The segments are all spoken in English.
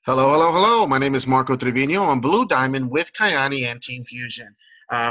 Hello, hello, hello. My name is Marco Trevino. I'm Blue Diamond with Kyani and Team Fusion.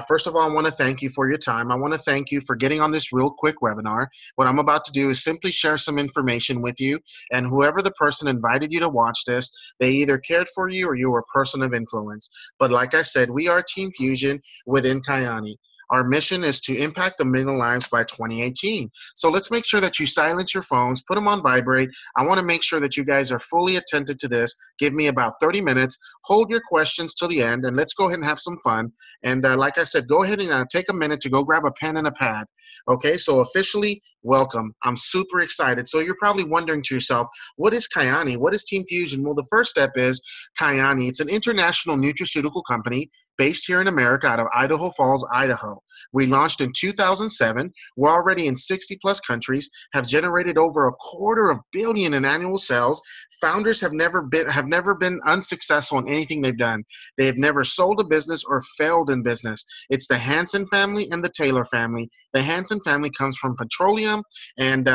First of all, I want to thank you for your time. I want to thank you for getting on this real quick webinar. What I'm about to do is simply share some information with you, and whoever the person invited you to watch this, they either cared for you or you were a person of influence. But like I said, we are Team Fusion within Kyani. Our mission is to impact a million lives by 2018. So let's make sure that you silence your phones, put them on vibrate. I want to make sure that you guys are fully attentive to this. Give me about 30 minutes. Hold your questions till the end, and let's go ahead and have some fun. And like I said, go ahead and take a minute to go grab a pen and a pad. Okay, so officially, welcome. I'm super excited. So you're probably wondering to yourself, what is Kyani? What is Team Fusion? Well, the first step is Kyani. It's an international nutraceutical company based here in America out of Idaho Falls, Idaho. We launched in 2007. We're already in 60 plus countries, have generated over $250 million in annual sales. Founders have never been unsuccessful in anything they've done. They have never sold a business or failed in business. It's the Hansen family and the Taylor family. The Hansen family comes from petroleum and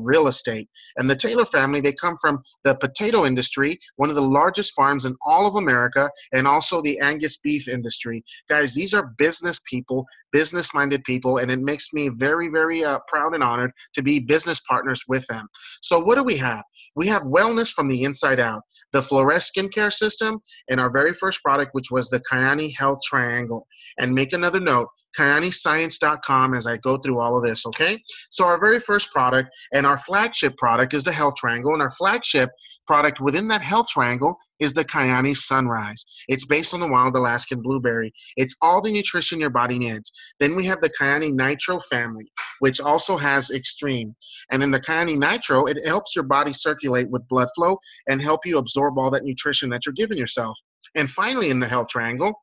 real estate. And the Taylor family, they come from the potato industry, one of the largest farms in all of America, and also the Angus beef industry. Guys, these are business people, business-minded people, and it makes me very, very proud and honored to be business partners with them. So what do we have? We have wellness from the inside out, the Fleuresse skincare system, and our very first product, which was the Kyani Health Triangle. And make another note, KyaniScience.com as I go through all of this, okay? So our very first product and our flagship product is the Health Triangle, and our flagship product within that Health Triangle is the Kyani Sunrise. It's based on the wild Alaskan blueberry. It's all the nutrition your body needs. Then we have the Kyani Nitro family, which also has Extreme. And in the Kyani Nitro, it helps your body circulate with blood flow and help you absorb all that nutrition that you're giving yourself. And finally, in the Health Triangle,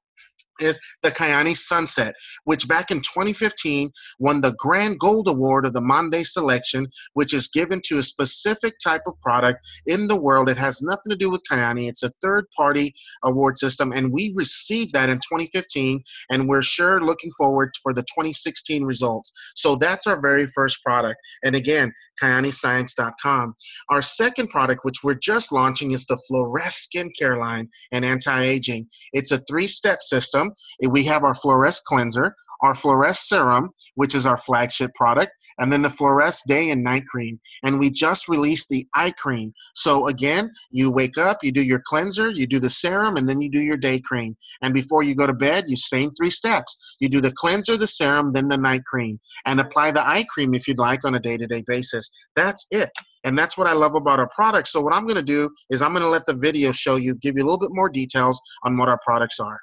is the Kyani Sunset, which back in 2015 won the Grand Gold Award of the Monday Selection, which is given to a specific type of product in the world. It has nothing to do with Kyani. It's a third-party award system, and we received that in 2015, and we're sure looking forward for the 2016 results. So that's our very first product. And again, KyaniScience.com. Our second product, which we're just launching, is the Fleuresse skincare line and anti-aging. It's a three-step system. We have our Fleuresse cleanser, our Fleuresse serum, which is our flagship product, and then the Fleuresse day and night cream. And we just released the eye cream. So again, you wake up, you do your cleanser, you do the serum, and then you do your day cream. And before you go to bed, you same three steps. You do the cleanser, the serum, then the night cream. And apply the eye cream if you'd like on a day-to-day basis. That's it. And that's what I love about our products. So what I'm going to do is I'm going to let the video show you, give you a little bit more details on what our products are.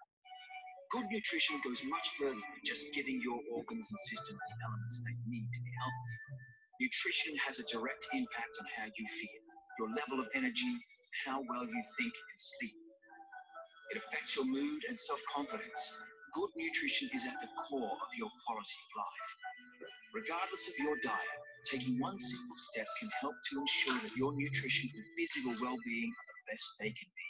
Good nutrition goes much further than just giving your organs and systems the elements they need to be healthy. Nutrition has a direct impact on how you feel, your level of energy, how well you think and sleep. It affects your mood and self-confidence. Good nutrition is at the core of your quality of life. Regardless of your diet, taking one simple step can help to ensure that your nutrition and physical well-being are the best they can be.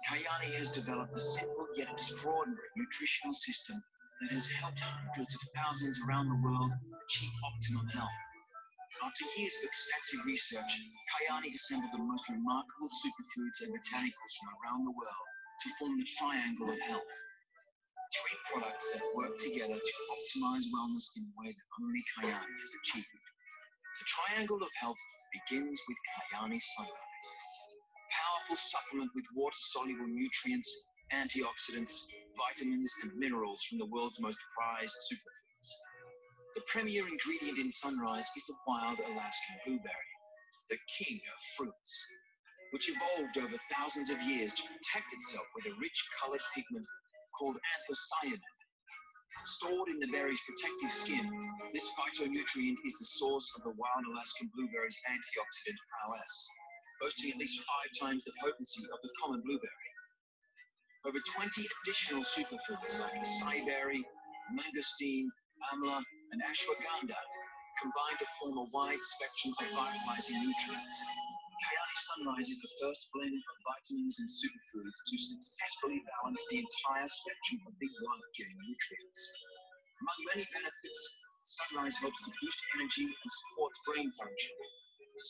Kyani has developed a simple yet extraordinary nutritional system that has helped hundreds of thousands around the world achieve optimum health. After years of extensive research, Kyani assembled the most remarkable superfoods and botanicals from around the world to form the Triangle of Health. Three products that work together to optimize wellness in a way that only Kyani has achieved. The Triangle of Health begins with Kyani Sunrise. Powerful supplement with water-soluble nutrients, antioxidants, vitamins, and minerals from the world's most prized superfoods. The premier ingredient in Sunrise is the wild Alaskan blueberry, the king of fruits, which evolved over thousands of years to protect itself with a rich colored pigment called anthocyanin. Stored in the berry's protective skin, this phytonutrient is the source of the wild Alaskan blueberry's antioxidant prowess, boasting at least 5 times the potency of the common blueberry. Over 20 additional superfoods like acai berry, mangosteen, amla, and ashwagandha combine to form a wide spectrum of vitalizing nutrients. Kyani Sunrise is the first blend of vitamins and superfoods to successfully balance the entire spectrum of these life-giving nutrients. Among many benefits, Sunrise helps to boost energy and supports brain function,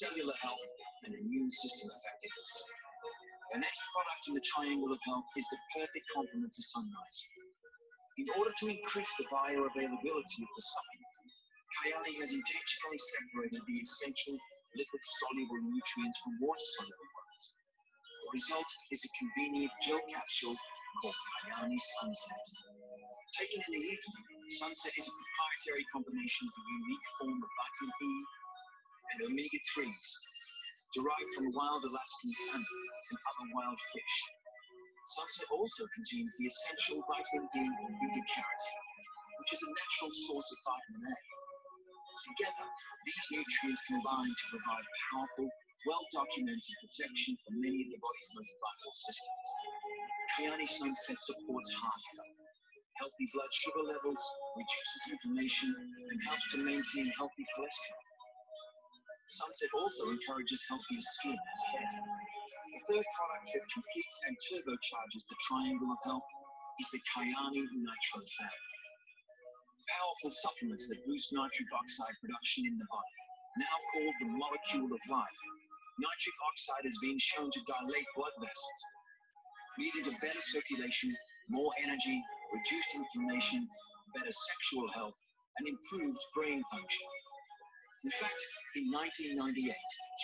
cellular health, and immune system effectiveness. The next product in the triangle of health is the perfect complement to sunrise. In order to increase the bioavailability of the supplement, Kyani has intentionally separated the essential lipid-soluble nutrients from water-soluble ones. The result is a convenient gel capsule called Kyani Sunset. Taken in the evening, Sunset is a proprietary combination of a unique form of vitamin E and omega-3s derived from wild Alaskan salmon and other wild fish. Sunset also contains the essential vitamin D and beta-carotene, which is a natural source of vitamin A. Together, these nutrients combine to provide powerful, well-documented protection for many of the body's most vital systems. Kyani Sunset supports heart health, healthy blood sugar levels, reduces inflammation, and helps to maintain healthy cholesterol. Sunset also encourages healthier skin and hair. The third product that completes and turbocharges the triangle of health is the Kyani Nitro Fab. Powerful supplements that boost nitric oxide production in the body, now called the molecule of life. Nitric oxide has been shown to dilate blood vessels, leading to better circulation, more energy, reduced inflammation, better sexual health, and improved brain function. In fact, in 1998,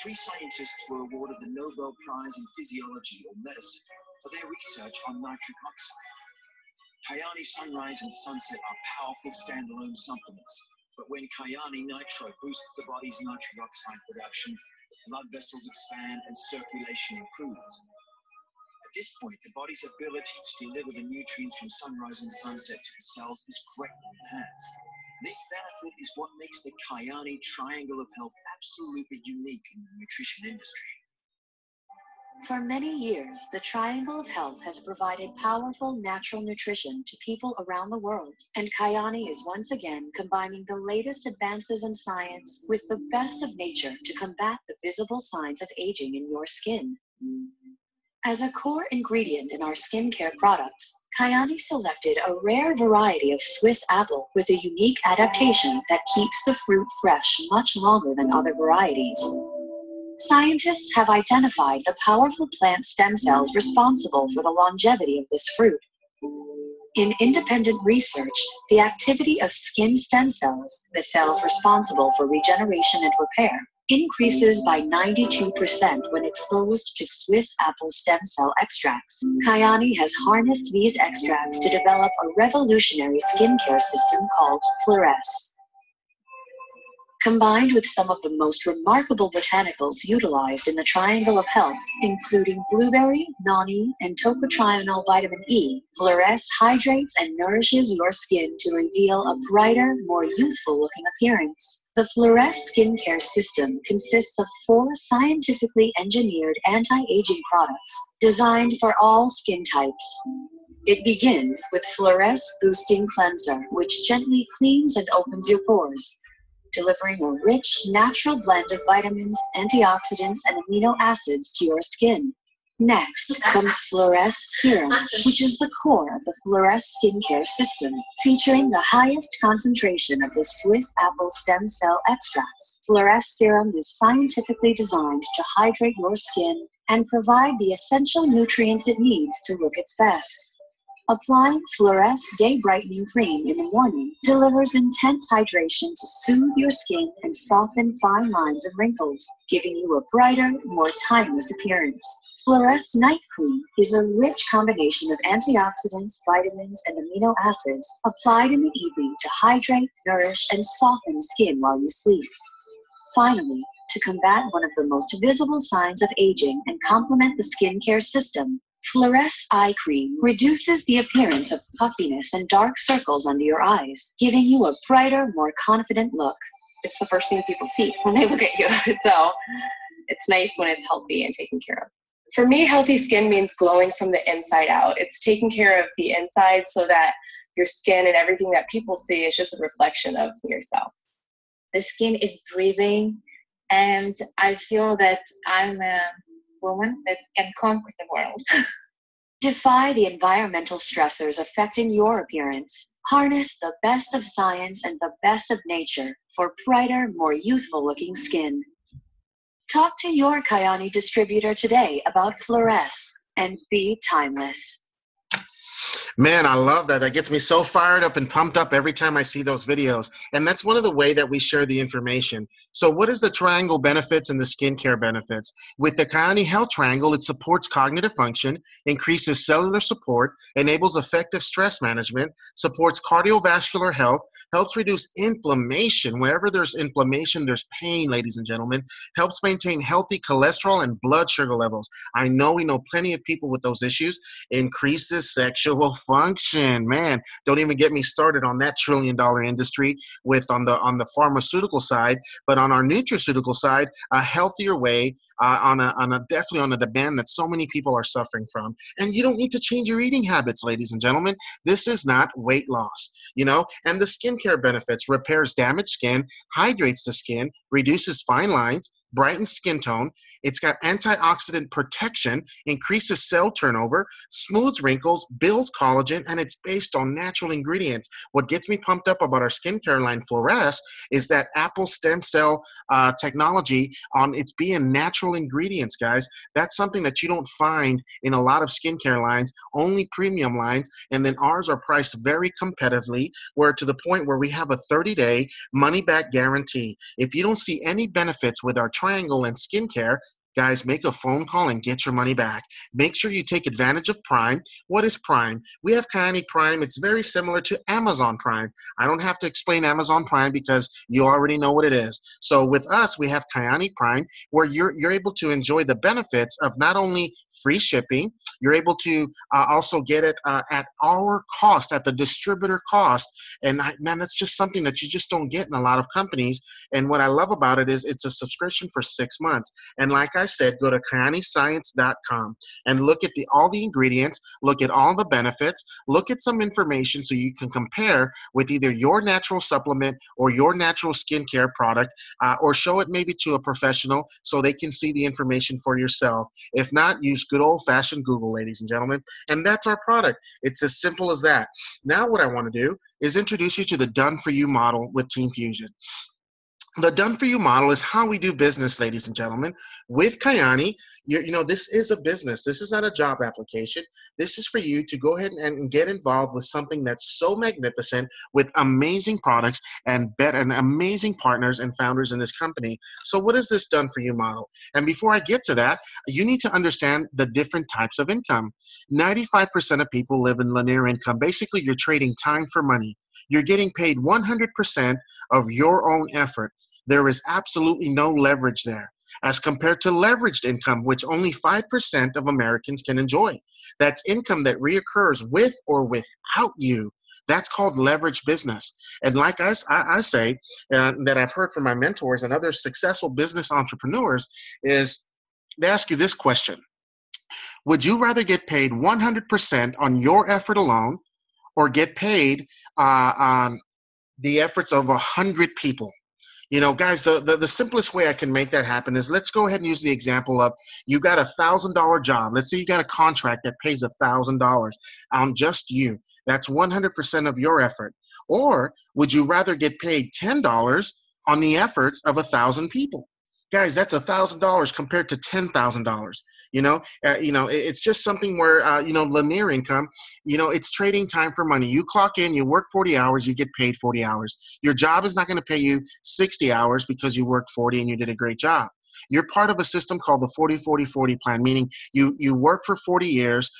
3 scientists were awarded the Nobel Prize in Physiology or Medicine for their research on nitric oxide. Kyani Sunrise and Sunset are powerful standalone supplements, but when Kyani Nitro boosts the body's nitric oxide production, blood vessels expand and circulation improves. At this point, the body's ability to deliver the nutrients from sunrise and sunset to the cells is greatly enhanced. This benefit is what makes the Kyani Triangle of Health absolutely unique in the nutrition industry. For many years, the Triangle of Health has provided powerful natural nutrition to people around the world, and Kyani is once again combining the latest advances in science with the best of nature to combat the visible signs of aging in your skin. As a core ingredient in our skincare products, Kyani selected a rare variety of Swiss apple with a unique adaptation that keeps the fruit fresh much longer than other varieties. Scientists have identified the powerful plant stem cells responsible for the longevity of this fruit. In independent research, the activity of skin stem cells, the cells responsible for regeneration and repair, increases by 92% when exposed to Swiss apple stem cell extracts. Kyani has harnessed these extracts to develop a revolutionary skincare system called Fleuresse. Combined with some of the most remarkable botanicals utilized in the Triangle of Health, including blueberry, noni, and tocotrienol vitamin E, Fleuresse hydrates and nourishes your skin to reveal a brighter, more youthful-looking appearance. The Fleuresse skincare system consists of 4 scientifically engineered anti-aging products designed for all skin types. It begins with Fleuresse Boosting Cleanser, which gently cleans and opens your pores, delivering a rich, natural blend of vitamins, antioxidants, and amino acids to your skin. Next comes Fleuresse Serum, which is the core of the Fleuresse skincare system, featuring the highest concentration of the Swiss apple stem cell extracts. Fleuresse Serum is scientifically designed to hydrate your skin and provide the essential nutrients it needs to look its best. Applying Fleuresse Day Brightening Cream in the morning delivers intense hydration to soothe your skin and soften fine lines and wrinkles, giving you a brighter, more timeless appearance. Fleuresse Night Cream is a rich combination of antioxidants, vitamins, and amino acids applied in the evening to hydrate, nourish, and soften skin while you sleep. Finally, to combat one of the most visible signs of aging and complement the skincare system, Fleuresse Eye Cream reduces the appearance of puffiness and dark circles under your eyes, giving you a brighter, more confident look. It's the first thing people see when they look at you, so it's nice when it's healthy and taken care of. For me, healthy skin means glowing from the inside out. It's taking care of the inside so that your skin and everything that people see is just a reflection of yourself. The skin is breathing, and I feel that I'm a woman that can conquer the world. Defy the environmental stressors affecting your appearance. Harness the best of science and the best of nature for brighter, more youthful-looking skin. Talk to your Kyani distributor today about Fleuresse. and be timeless. Man, I love that. That gets me so fired up and pumped up every time I see those videos. And that's one of the way that we share the information. So what is the triangle benefits and the skincare benefits? With the Kyani Health Triangle, it supports cognitive function, increases cellular support, enables effective stress management, supports cardiovascular health, helps reduce inflammation. Wherever there's inflammation, there's pain, ladies and gentlemen. Helps maintain healthy cholesterol and blood sugar levels. I know we know plenty of people with those issues. Increases sexual function. Man, don't even get me started on that trillion-dollar industry with on the pharmaceutical side, but on our nutraceutical side, a healthier way, on a definitely on a demand that so many people are suffering from. And you don't need to change your eating habits, ladies and gentlemen. This is not weight loss, you know. And the skincare benefits: repairs damaged skin, hydrates the skin, reduces fine lines, brightens skin tone. It's got antioxidant protection, increases cell turnover, smooths wrinkles, builds collagen, and it's based on natural ingredients. What gets me pumped up about our skincare line, Fleuresse, is that Apple stem cell technology on its being natural ingredients, guys. That's something that you don't find in a lot of skincare lines, only premium lines, and then ours are priced very competitively, where to the point where we have a 30-day money-back guarantee. If you don't see any benefits with our triangle and skincare, guys, make a phone call and get your money back. Make sure you take advantage of Prime. What is Prime? We have Kyani Prime. It's very similar to Amazon Prime. I don't have to explain Amazon Prime because you already know what it is. So with us, we have Kyani Prime, where you're able to enjoy the benefits of not only free shipping, you're able to also get it at our cost, at the distributor cost. And man, that's just something that you just don't get in a lot of companies. And what I love about it is it's a subscription for 6 months. And like I said, go to kyaniscience.com and look at all the ingredients, look at all the benefits, look at some information so you can compare with either your natural supplement or your natural skincare product, or show it maybe to a professional so they can see the information for yourself. If not, use good old-fashioned Google, ladies and gentlemen. And that's our product. It's as simple as that. Now what I want to do is introduce you to the done-for-you model with Team Fusion. The done-for-you model is how we do business, ladies and gentlemen. With Kyani, you know, this is a business. This is not a job application. This is for you to go ahead and get involved with something that's so magnificent, with amazing products and amazing partners and founders in this company. So what is this done-for-you model? And before I get to that, you need to understand the different types of income. 95% of people live in linear income. Basically, you're trading time for money. You're getting paid 100% of your own effort. There is absolutely no leverage there, as compared to leveraged income, which only 5% of Americans can enjoy. That's income that reoccurs with or without you. That's called leverage business. And like I say, that I've heard from my mentors and other successful business entrepreneurs, is they ask you this question: would you rather get paid 100% on your effort alone, or get paid on the efforts of 100 people? You know, guys, the simplest way I can make that happen is, let's go ahead and use the example of, you got $1,000 job. Let's say you got a contract that pays $1,000 on just you. That's 100% of your effort. Or would you rather get paid $10 on the efforts of 1,000 people? Guys, that's $1,000 compared to $10,000. It's just something where, linear income, it's trading time for money. You clock in, you work 40 hours, you get paid 40 hours. Your job is not going to pay you 60 hours because you worked 40 and you did a great job. You're part of a system called the 40-40-40 plan, meaning you work for 40 years,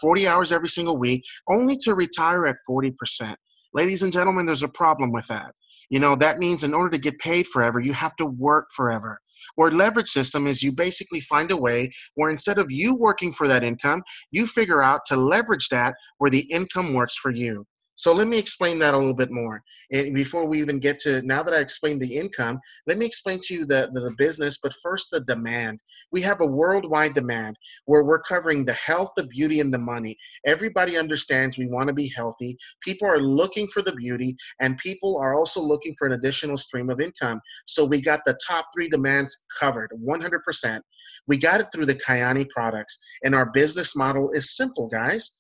40 hours every single week, only to retire at 40%. Ladies and gentlemen, there's a problem with that. That means in order to get paid forever, you have to work forever. Where leverage system is, you basically find a way where instead of you working for that income, you figure out to leverage that where the income works for you. So let me explain that a little bit more. And before we even get to, now that I explained the income, let me explain to you the business, but first the demand. We have a worldwide demand where we're covering the health, the beauty, and the money. Everybody understands we want to be healthy. People are looking for the beauty, and people are also looking for an additional stream of income. So we got the top 3 demands covered, 100%. We got it through the Kyani products, and our business model is simple, guys.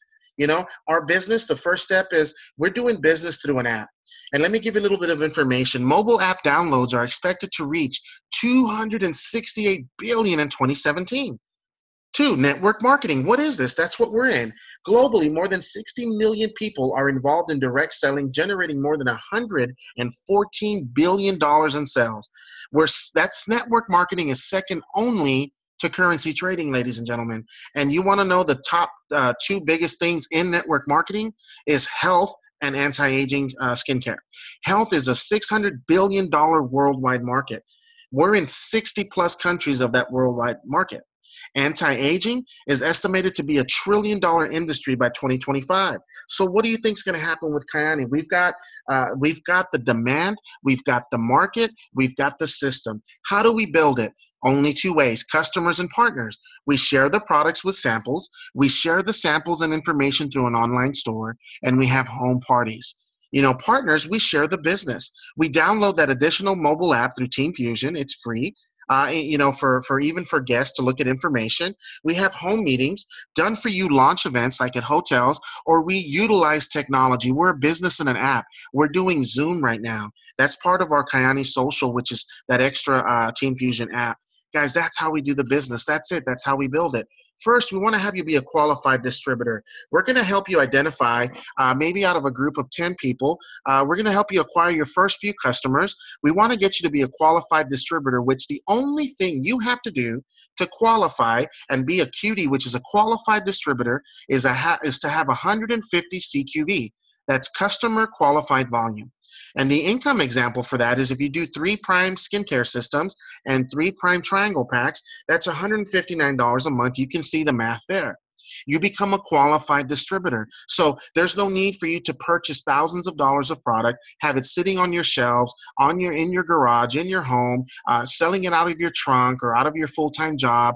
Our business, the first step is we're doing business through an app. And let me give you a little bit of information. Mobile app downloads are expected to reach 268 billion in 2017. Two, network marketing. What is this? That's what we're in. Globally, more than 60 million people are involved in direct selling, generating more than $114 billion in sales. That's network marketing is second only to currency trading, ladies and gentlemen. And you want to know the top two biggest things in network marketing is health and anti-aging skincare. Health is a $600 billion worldwide market. We're in 60 plus countries of that worldwide market. Anti-aging is estimated to be $1 trillion industry by 2025. So what do you think is going to happen with Kyani? We've got the demand, we've got the market, we've got the system. How do we build it? Only two ways: customers and partners. We share the products with samples. We share the samples and information through an online store, and we have home parties. Partners, we share the business. We download that additional mobile app through Team Fusion. It's free. For even for guests to look at information. We have home meetings, done for you launch events like at hotels, or we utilize technology. We're a business and an app. We're doing Zoom right now. That's part of our Kyani Social, which is that extra Team Fusion app. Guys, that's how we do the business. That's it. That's how we build it. First, we want to have you be a qualified distributor. We're going to help you identify, maybe out of a group of 10 people, we're going to help you acquire your first few customers. We want to get you to be a qualified distributor, which the only thing you have to do to qualify and be a QD, which is a qualified distributor, is to have 150 CQV. That's customer qualified volume. And the income example for that is if you do 3 Prime skincare systems and 3 Prime triangle packs, that's $159 a month. You can see the math there. You become a qualified distributor. So there's no need for you to purchase thousands of dollars of product, have it sitting on your shelves, in your garage, in your home, selling it out of your trunk or out of your full-time job,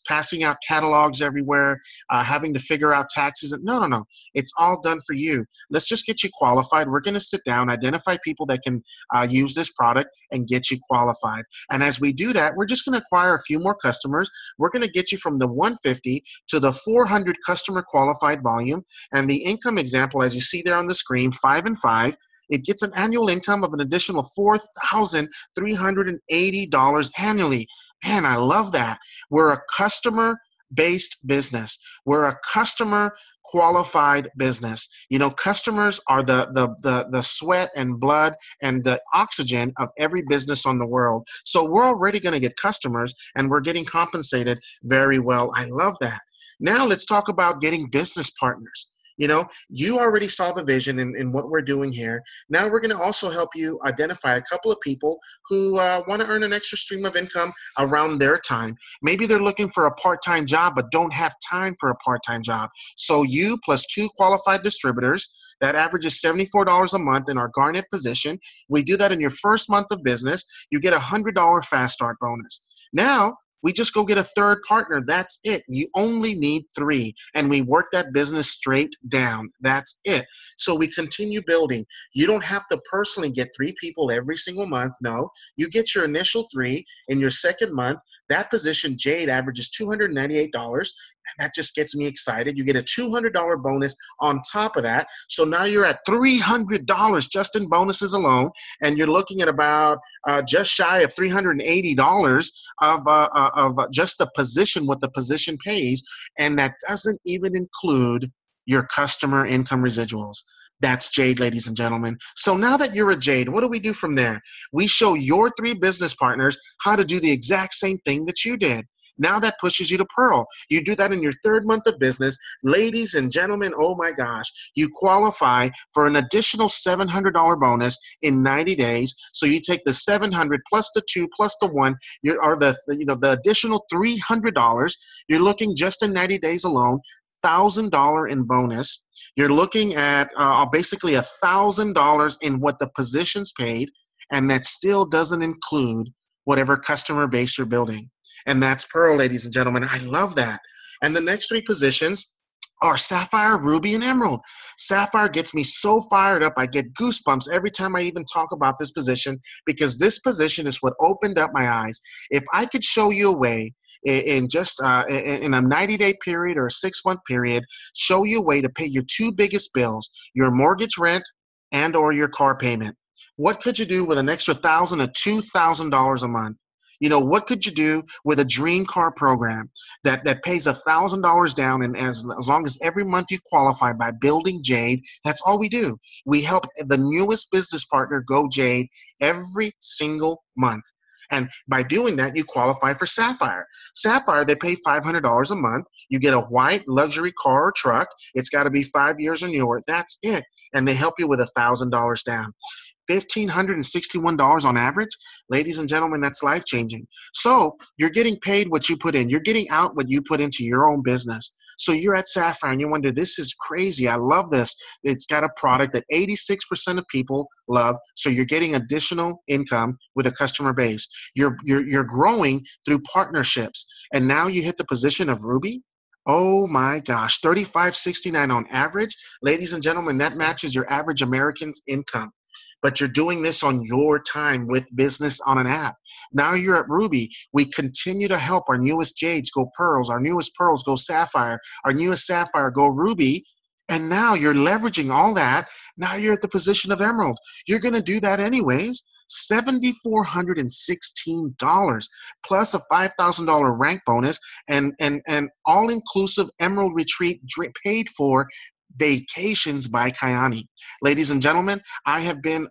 passing out catalogs everywhere, having to figure out taxes. No. It's all done for you. Let's just get you qualified. We're going to sit down, identify people that can use this product and get you qualified. And as we do that, we're just going to acquire a few more customers. We're going to get you from the 150 to the 400 customer qualified volume. And the income example, as you see there on the screen, 5 and 5, it gets an annual income of an additional $4,380 annually. Man, I love that. We're a customer-based business. We're a customer qualified business. Customers are the sweat and blood and the oxygen of every business on the world. So we're already going to get customers and we're getting compensated very well. I love that. Now let's talk about getting business partners. You already saw the vision in what we're doing here. Now we're going to also help you identify a couple of people who want to earn an extra stream of income around their time. Maybe they're looking for a part-time job but don't have time for a part-time job. So you plus 2 qualified distributors, that averages $74 a month in our Garnet position. We do that in your first month of business. You get a $100 fast start bonus. Now, we just go get a third partner. That's it. You only need 3. And we work that business straight down. That's it. So we continue building. You don't have to personally get 3 people every single month. No. You get your initial 3 in your second month. That position, Jade, averages $298. That just gets me excited. You get a $200 bonus on top of that. So now you're at $300 just in bonuses alone. And you're looking at about just shy of $380 of just the position, what the position pays. And that doesn't even include your customer income residuals. That's Jade, ladies and gentlemen. So now that you're a Jade, what do we do from there? We show your 3 business partners how to do the exact same thing that you did. Now that pushes you to Pearl. You do that in your 3rd month of business. Ladies and gentlemen, oh my gosh, you qualify for an additional $700 bonus in 90 days. So you take the $700 plus the 2 plus the 1, the additional $300. You're looking just in 90 days alone, $1,000 in bonus. You're looking at basically $1,000 in what the positions paid, and that still doesn't include whatever customer base you're building. And that's Pearl, ladies and gentlemen. I love that. And the next 3 positions are Sapphire, Ruby, and Emerald. Sapphire gets me so fired up. I get goosebumps every time I even talk about this position, because this position is what opened up my eyes. If I could show you a way in just in a 90-day period or a 6-month period, show you a way to pay your 2 biggest bills, your mortgage rent and or your car payment. What could you do with an extra $1,000 to $2,000 a month? You know, what could you do with a dream car program that pays $1,000 down, and as long as every month you qualify by building Jade, that's all we do. We help the newest business partner go Jade every single month. And by doing that, you qualify for Sapphire. Sapphire, they pay $500 a month. You get a white luxury car or truck. It's got to be 5 years or newer. That's it. And they help you with $1,000 down. $1,561 on average. Ladies and gentlemen, that's life-changing. So you're getting paid what you put in. You're getting out what you put into your own business. So you're at Sapphire and you wonder, this is crazy. I love this. It's got a product that 86% of people love. So you're getting additional income with a customer base. You're growing through partnerships. And now you hit the position of Ruby. Oh my gosh, $35.69 on average. Ladies and gentlemen, that matches your average American's income. But you're doing this on your time with business on an app. Now you're at Ruby. We continue to help our newest Jades go Pearls, our newest Pearls go Sapphire, our newest Sapphire go Ruby. And now you're leveraging all that. Now you're at the position of Emerald. You're going to do that anyways. $7,416 plus a $5,000 rank bonus and all-inclusive Emerald Retreat paid for vacations by Kyani. Ladies and gentlemen, I have been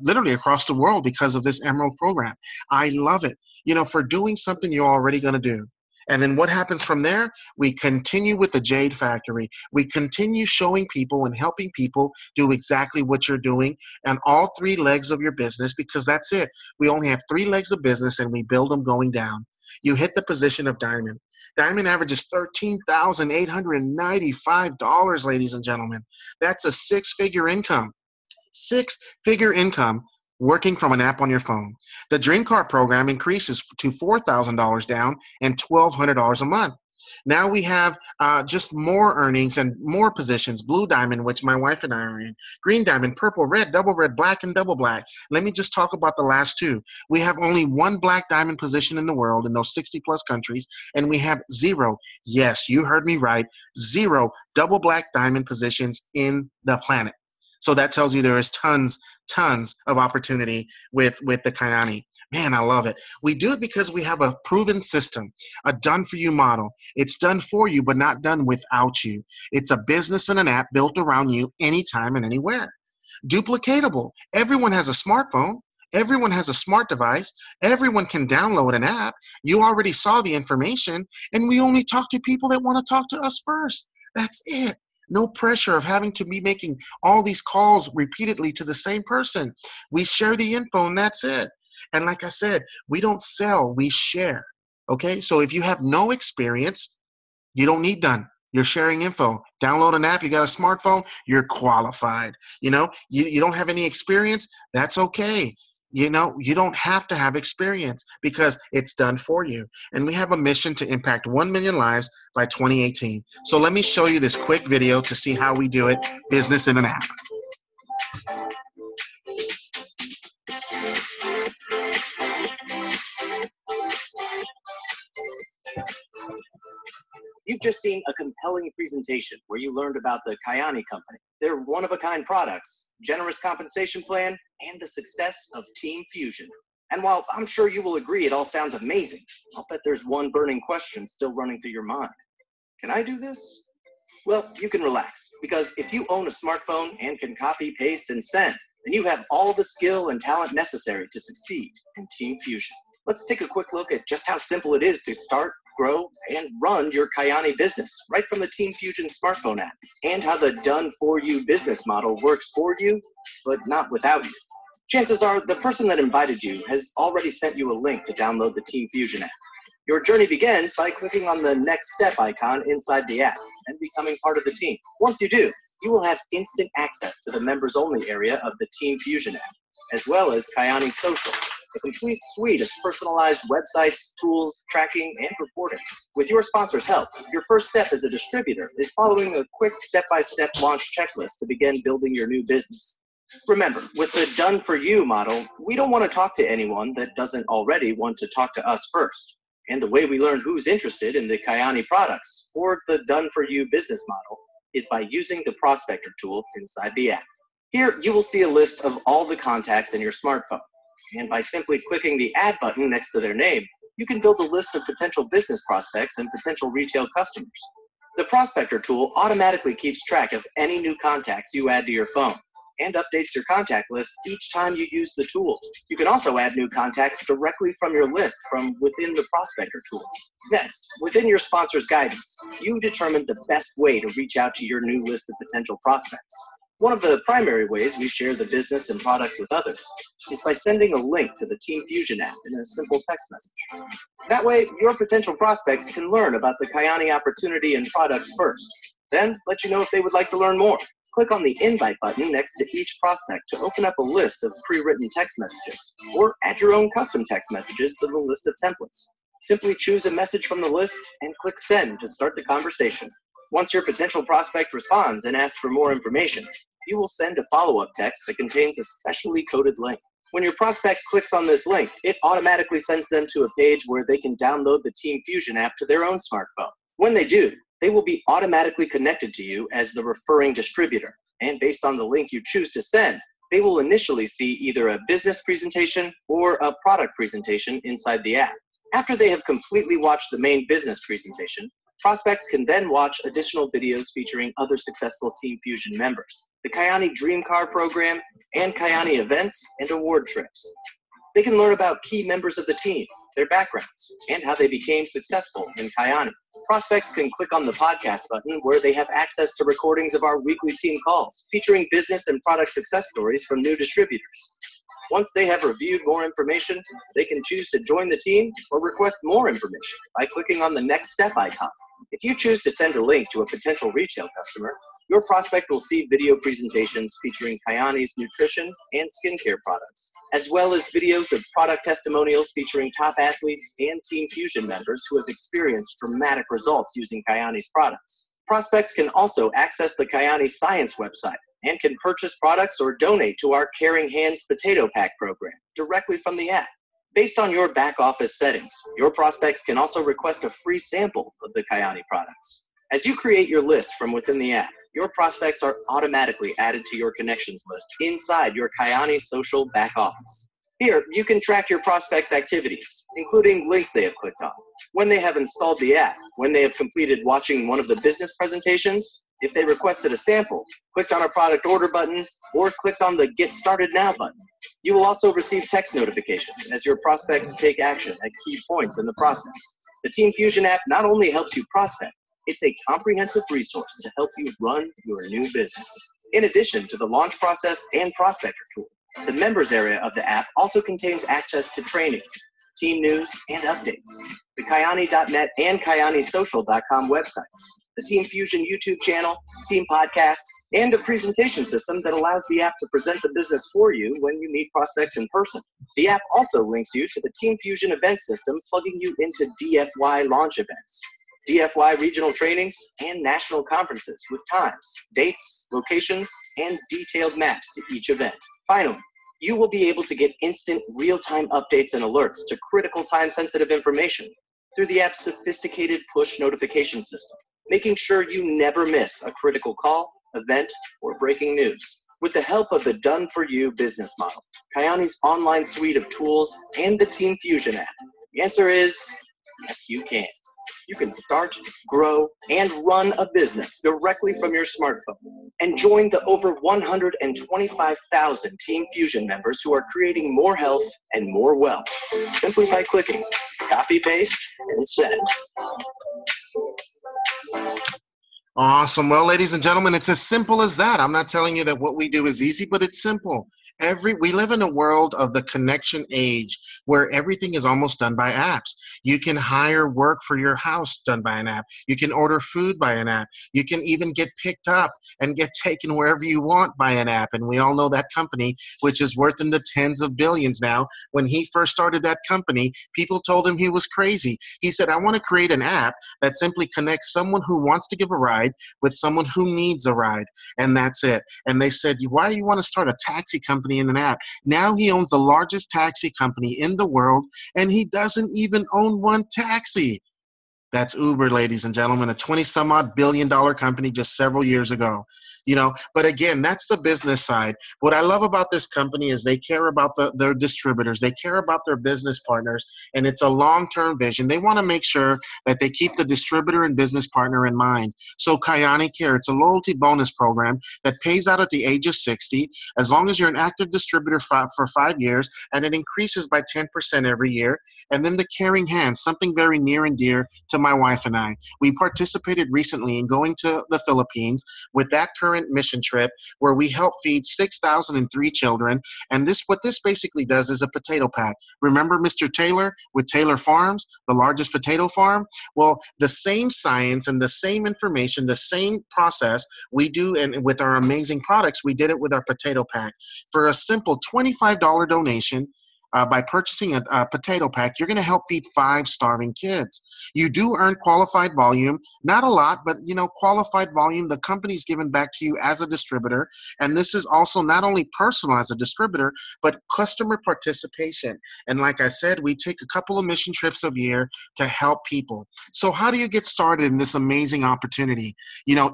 literally across the world because of this Emerald program. I love it, you know, for doing something you're already going to do. And then what happens from there? We continue with the Jade Factory. We continue showing people and helping people do exactly what you're doing on all three legs of your business, because that's it. We only have three legs of business and we build them going down. You hit the position of Diamond. Diamond averages $13,895, ladies and gentlemen. That's a six-figure income. Six-figure income working from an app on your phone. The Dream Car program increases to $4,000 down and $1,200 a month. Now we have just more earnings and more positions. Blue Diamond, which my wife and I are in. Green Diamond, Purple, Red, Double Red, Black, and Double Black. Let me just talk about the last two. We have only one Black Diamond position in the world in those 60-plus countries, and we have zero, yes, you heard me right, zero Double Black Diamond positions in the planet. So that tells you there is tons of opportunity with the Kyani. Man, I love it. We do it because we have a proven system, a done-for-you model. It's done for you, but not done without you. It's a business and an app built around you anytime and anywhere. Duplicatable. Everyone has a smartphone. Everyone has a smart device. Everyone can download an app. You already saw the information, and we only talk to people that want to talk to us first. That's it. No pressure of having to be making all these calls repeatedly to the same person. We share the info, and that's it. And like I said, we don't sell, we share. Okay, so if you have no experience, you don't need done. You're sharing info. Download an app, you got a smartphone, you're qualified. You know, you don't have any experience, that's okay. You know, you don't have to have experience because it's done for you. And we have a mission to impact 1 million lives by 2018. So let me show you this quick video to see how we do it, business in an app. You've just seen a compelling presentation where you learned about the Kyani company, their one-of-a-kind products, generous compensation plan, and the success of Team Fusion. And while I'm sure you will agree it all sounds amazing, I'll bet there's one burning question still running through your mind. Can I do this? Well, you can relax, because if you own a smartphone and can copy, paste, and send, then you have all the skill and talent necessary to succeed in Team Fusion. Let's take a quick look at just how simple it is to start, grow, and run your Kyani business right from the Team Fusion smartphone app, and how the done-for-you business model works for you, but not without you. Chances are the person that invited you has already sent you a link to download the Team Fusion app. Your journey begins by clicking on the next step icon inside the app and becoming part of the team. Once you do, you will have instant access to the members-only area of the Team Fusion app, as well as Kyani Social, a complete suite of personalized websites, tools, tracking, and reporting. With your sponsor's help, your first step as a distributor is following a quick step-by-step launch checklist to begin building your new business. Remember, with the done-for-you model, we don't want to talk to anyone that doesn't already want to talk to us first. And the way we learn who's interested in the Kyani products or the done-for-you business model is by using the prospector tool inside the app. Here, you will see a list of all the contacts in your smartphone. And by simply clicking the Add button next to their name, you can build a list of potential business prospects and potential retail customers. The Prospector tool automatically keeps track of any new contacts you add to your phone and updates your contact list each time you use the tool. You can also add new contacts directly from your list from within the Prospector tool. Next, within your sponsor's guidance, you determine the best way to reach out to your new list of potential prospects. One of the primary ways we share the business and products with others is by sending a link to the Team Fusion app in a simple text message. That way, your potential prospects can learn about the Kyani opportunity and products first, then let you know if they would like to learn more. Click on the Invite button next to each prospect to open up a list of pre-written text messages, or add your own custom text messages to the list of templates. Simply choose a message from the list and click Send to start the conversation. Once your potential prospect responds and asks for more information, you will send a follow-up text that contains a specially coded link. When your prospect clicks on this link, it automatically sends them to a page where they can download the Team Fusion app to their own smartphone. When they do, they will be automatically connected to you as the referring distributor. And based on the link you choose to send, they will initially see either a business presentation or a product presentation inside the app. After they have completely watched the main business presentation, prospects can then watch additional videos featuring other successful Team Fusion members, the Kyani Dream Car program, and Kyani events and award trips. They can learn about key members of the team, their backgrounds, and how they became successful in Kyani. Prospects can click on the podcast button where they have access to recordings of our weekly team calls featuring business and product success stories from new distributors. Once they have reviewed more information, they can choose to join the team or request more information by clicking on the Next Step icon. If you choose to send a link to a potential retail customer, your prospect will see video presentations featuring Kyani's nutrition and skincare products, as well as videos of product testimonials featuring top athletes and Team Fusion members who have experienced dramatic results using Kyani's products. Prospects can also access the Kyani Science website and can purchase products or donate to our Caring Hands Potato Pack program directly from the app. Based on your back office settings, your prospects can also request a free sample of the Kyani products. As you create your list from within the app, your prospects are automatically added to your connections list inside your Kyani social back office. Here, you can track your prospects' activities, including links they have clicked on, when they have installed the app, when they have completed watching one of the business presentations, if they requested a sample, clicked on a product order button, or clicked on the Get Started Now button. You will also receive text notifications as your prospects take action at key points in the process. The Team Fusion app not only helps you prospect, it's a comprehensive resource to help you run your new business. In addition to the launch process and prospector tool, the members area of the app also contains access to trainings, team news, and updates, the Kyani.net and KyaniSocial.com websites, the Team Fusion YouTube channel, team podcast, and a presentation system that allows the app to present the business for you when you meet prospects in person. The app also links you to the Team Fusion event system, plugging you into DFY launch events, DFY regional trainings, and national conferences with times, dates, locations, and detailed maps to each event. Finally, you will be able to get instant real-time updates and alerts to critical time-sensitive information through the app's sophisticated push notification system, making sure you never miss a critical call, event, or breaking news. With the help of the done-for-you business model, Kyani's online suite of tools, and the Team Fusion app, the answer is yes, you can. You can start, grow, and run a business directly from your smartphone and join the over 125,000 Team Fusion members who are creating more health and more wealth simply by clicking copy, paste, and send. Awesome. Well, ladies and gentlemen, it's as simple as that. I'm not telling you that what we do is easy, but it's simple. We live in a world of the connection age where everything is almost done by apps. You can hire work for your house done by an app. You can order food by an app. You can even get picked up and get taken wherever you want by an app. And we all know that company, which is worth in the tens of billions now. When he first started that company, people told him he was crazy. He said, I want to create an app that simply connects someone who wants to give a ride with someone who needs a ride. And that's it. And they said, why do you want to start a taxi company in an app? Now he owns the largest taxi company in the world, and he doesn't even own one taxi. That's Uber, ladies and gentlemen, a 20-some-odd billion-dollar company just several years ago. But again, that's the business side. What I love about this company is they care about their distributors, they care about their business partners, and it's a long-term vision. They want to make sure that they keep the distributor and business partner in mind. So Kyani Care, it's a loyalty bonus program that pays out at the age of 60 as long as you're an active distributor for 5 years, and it increases by 10% every year. And then the caring hands, something very near and dear to my wife and I. We participated recently in going to the Philippines with that current mission trip where we help feed 6,003 children. And what this basically does is a potato pack. Remember Mr. Taylor with Taylor Farms, the largest potato farm? Well, the same science and the same information, the same process we do, and with our amazing products, we did it with our potato pack. For a simple $25 donation, by purchasing a potato pack, you're going to help feed 5 starving kids. You do earn qualified volume, not a lot, but qualified volume the company's given back to you as a distributor. And this is also not only personal as a distributor, but customer participation. And like I said, we take a couple of mission trips a year to help people. So how do you get started in this amazing opportunity?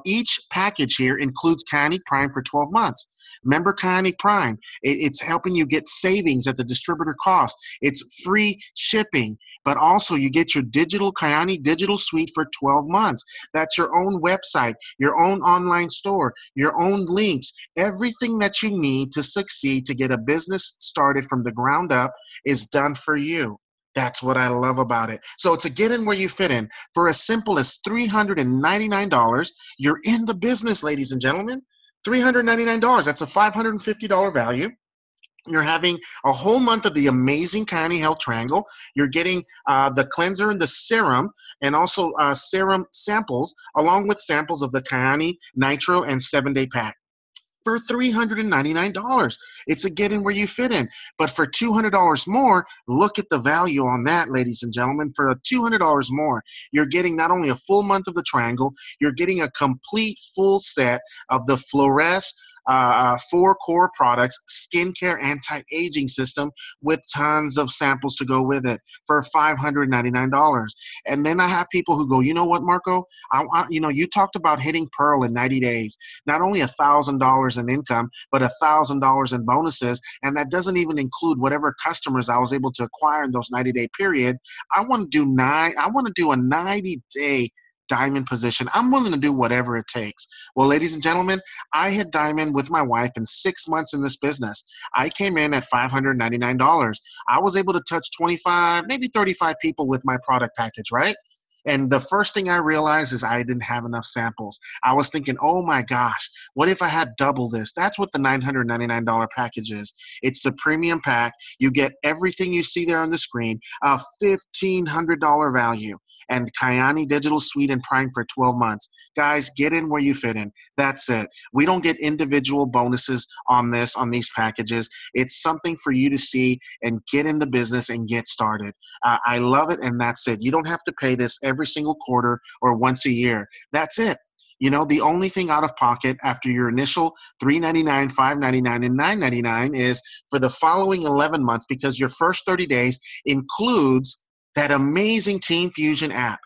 Each package here includes Kyani Prime for 12 months. Remember Kyani Prime, it's helping you get savings at the distributor cost. It's free shipping, but also you get your digital Kyani digital suite for 12 months. That's your own website, your own online store, your own links. Everything that you need to succeed to get a business started from the ground up is done for you. That's what I love about it. So to get in where you fit in, for as simple as $399, you're in the business, ladies and gentlemen. $399, that's a $550 value. You're having a whole month of the amazing Kyani Health Triangle. You're getting the cleanser and the serum, and also serum samples, along with samples of the Kyani Nitro and 7-Day Pack. For $399. It's a get in where you fit in. But for $200 more, look at the value on that, ladies and gentlemen. For $200 more, you're getting not only a full month of the triangle, you're getting a complete full set of the Fleuresse 4 core products, skincare, anti-aging system with tons of samples to go with it for $599. And then I have people who go, you know what, Marco? You talked about hitting Pearl in 90 days. Not only $1,000 in income, but $1,000 in bonuses, and that doesn't even include whatever customers I was able to acquire in those 90-day period. I want to do a 90-day diamond position. I'm willing to do whatever it takes. Well, ladies and gentlemen, I hit diamond with my wife in 6 months in this business. I came in at $599. I was able to touch 25, maybe 35 people with my product package, right? And the first thing I realized is I didn't have enough samples. I was thinking, oh my gosh, what if I had double this? That's what the $999 package is. It's the premium pack. You get everything you see there on the screen, a $1,500 value. And Kyani Digital Suite and Prime for 12 months. Guys, get in where you fit in. That's it. We don't get individual bonuses on these packages. It's something for you to see and get in the business and get started. I love it, and that's it. You don't have to pay this every single quarter or once a year. That's it. The only thing out of pocket after your initial $399, $599, and $999 is for the following 11 months, because your first 30 days includes that amazing Team Fusion app.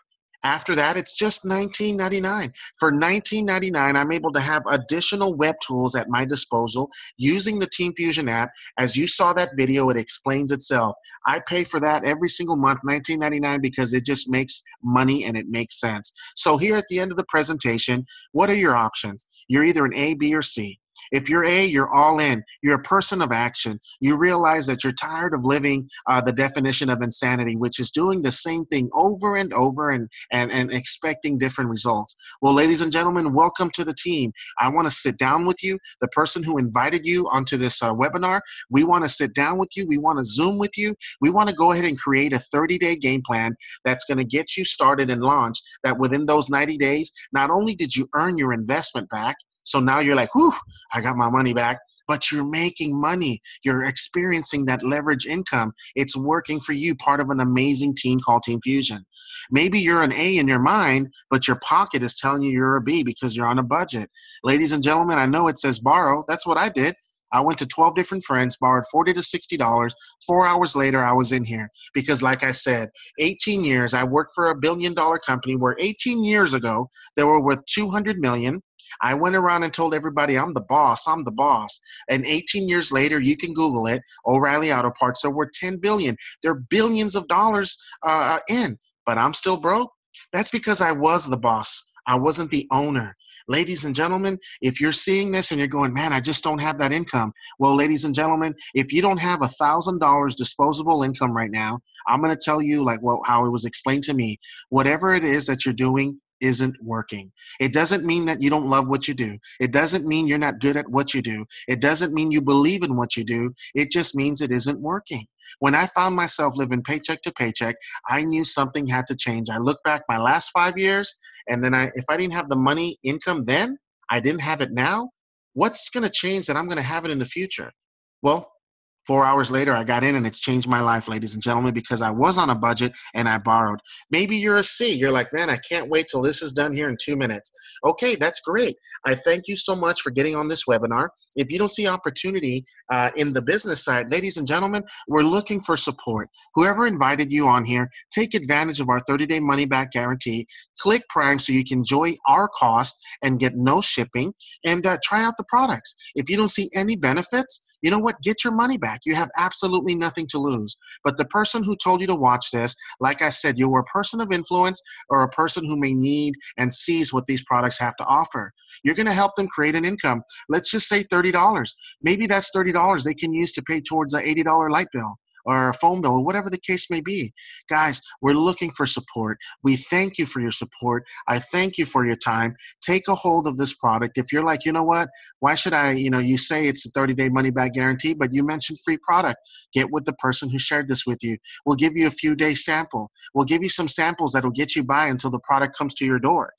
After that, it's just $19.99. For $19.99, I'm able to have additional web tools at my disposal using the Team Fusion app. As you saw that video, it explains itself. I pay for that every single month, $19.99, because it just makes money and it makes sense. So here at the end of the presentation, what are your options? You're either an A, B, or C. If you're A, you're all in. You're a person of action. You realize that you're tired of living the definition of insanity, which is doing the same thing over and over and expecting different results. Well, ladies and gentlemen, welcome to the team. I want to sit down with you, the person who invited you onto this webinar. We want to sit down with you. We want to Zoom with you. We want to go ahead and create a 30-day game plan that's going to get you started and launched, that within those 90 days, not only did you earn your investment back, so now you're like, whew, I got my money back, but you're making money. You're experiencing that leverage income. It's working for you, part of an amazing team called Team Fusion. Maybe you're an A in your mind, but your pocket is telling you you're a B because you're on a budget. Ladies and gentlemen, I know it says borrow. That's what I did. I went to 12 different friends, borrowed $40 to $60. 4 hours later, I was in here because, like I said, 18 years, I worked for a billion-dollar company where 18 years ago, they were worth $200 million. I went around and told everybody, I'm the boss, I'm the boss. And 18 years later, you can Google it, O'Reilly Auto Parts are worth 10 billion. They're billions of dollars in, but I'm still broke. That's because I was the boss. I wasn't the owner. Ladies and gentlemen, if you're seeing this and you're going, man, I just don't have that income. Well, ladies and gentlemen, if you don't have $1,000 disposable income right now, I'm going to tell you how it was explained to me. Whatever it is that you're doing isn't working. It doesn't mean that you don't love what you do. It doesn't mean you're not good at what you do. It doesn't mean you believe in what you do. It just means it isn't working. When I found myself living paycheck to paycheck, I knew something had to change. I look back my last 5 years, and then if I didn't have the money income then, I didn't have it now. What's going to change that I'm going to have it in the future? Well, 4 hours later, I got in and it's changed my life, ladies and gentlemen, because I was on a budget and I borrowed. Maybe you're a C. You're like, man, I can't wait till this is done here in 2 minutes. Okay, that's great. I thank you so much for getting on this webinar. If you don't see opportunity in the business side, ladies and gentlemen, we're looking for support. Whoever invited you on here, take advantage of our 30-day money-back guarantee. Click Prime so you can enjoy our cost and get no shipping, and try out the products. If you don't see any benefits, you know what? Get your money back. You have absolutely nothing to lose. But the person who told you to watch this, like I said, you were a person of influence or a person who may need and sees what these products have to offer. You're going to help them create an income. Let's just say $30. Maybe that's $30 they can use to pay towards an $80 light bill or a phone bill, or whatever the case may be. Guys, we're looking for support. We thank you for your support. I thank you for your time. Take a hold of this product. If you're like, you know what, why should I, you say it's a 30-day money-back guarantee, but you mentioned free product. Get with the person who shared this with you. We'll give you a few-day sample. We'll give you some samples that'll get you by until the product comes to your door,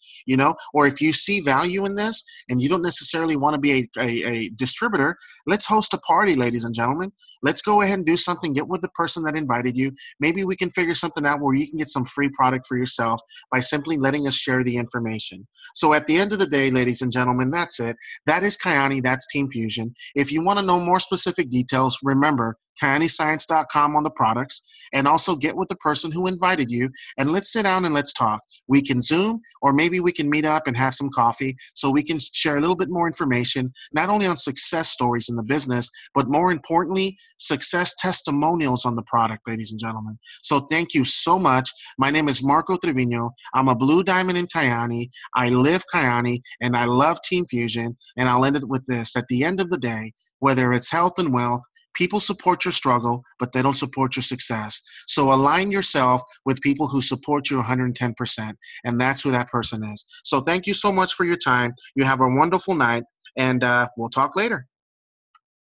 Or if you see value in this and you don't necessarily want to be a distributor, let's host a party, ladies and gentlemen. Let's go ahead and do something. Get with the person that invited you. Maybe we can figure something out where you can get some free product for yourself by simply letting us share the information. So at the end of the day, ladies and gentlemen, that's it. That is Kyani. That's Team Fusion. If you want to know more specific details, remember, KyaniScience.com on the products, and also get with the person who invited you, and let's sit down and let's talk. We can Zoom, or maybe we can meet up and have some coffee so we can share a little bit more information, not only on success stories in the business, but more importantly, success testimonials on the product, ladies and gentlemen. So thank you so much. My name is Marco Trevino. I'm a Blue Diamond in Kyani. I live Kyani, and I love Team Fusion, and I'll end it with this. At the end of the day, whether it's health and wealth, people support your struggle, but they don't support your success. So align yourself with people who support you 110%, and that's who that person is. So thank you so much for your time. You have a wonderful night, and we'll talk later.